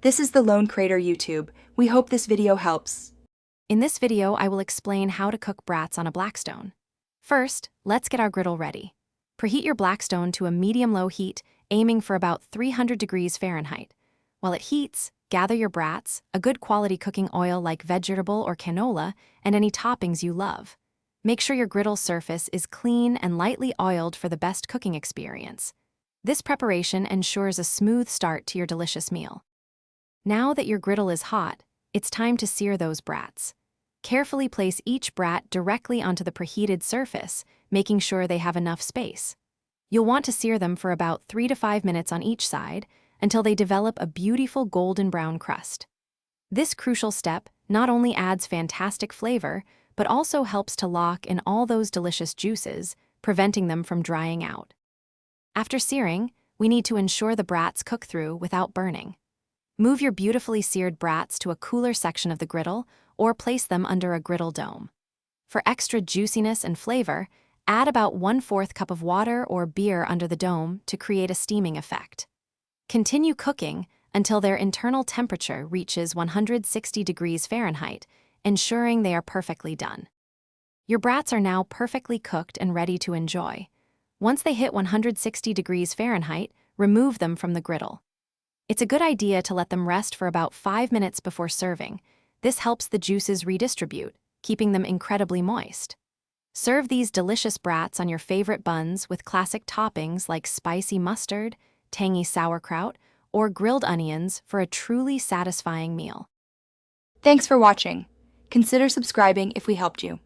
This is the Lone Crater YouTube. We hope this video helps. In this video, I will explain how to cook brats on a Blackstone. First, let's get our griddle ready. Preheat your Blackstone to a medium-low heat, aiming for about 300 degrees Fahrenheit. While it heats, gather your brats, a good quality cooking oil like vegetable or canola, and any toppings you love. Make sure your griddle surface is clean and lightly oiled for the best cooking experience. This preparation ensures a smooth start to your delicious meal. Now that your griddle is hot, it's time to sear those brats. Carefully place each brat directly onto the preheated surface, making sure they have enough space. You'll want to sear them for about 3 to 5 minutes on each side until they develop a beautiful golden brown crust. This crucial step not only adds fantastic flavor, but also helps to lock in all those delicious juices, preventing them from drying out. After searing, we need to ensure the brats cook through without burning. Move your beautifully seared brats to a cooler section of the griddle or place them under a griddle dome. For extra juiciness and flavor, add about 1/4 cup of water or beer under the dome to create a steaming effect. Continue cooking until their internal temperature reaches 160 degrees Fahrenheit, ensuring they are perfectly done. Your brats are now perfectly cooked and ready to enjoy. Once they hit 160 degrees Fahrenheit, remove them from the griddle. It's a good idea to let them rest for about 5 minutes before serving. This helps the juices redistribute, keeping them incredibly moist. Serve these delicious brats on your favorite buns with classic toppings like spicy mustard, tangy sauerkraut, or grilled onions for a truly satisfying meal. Thanks for watching. Consider subscribing if we helped you.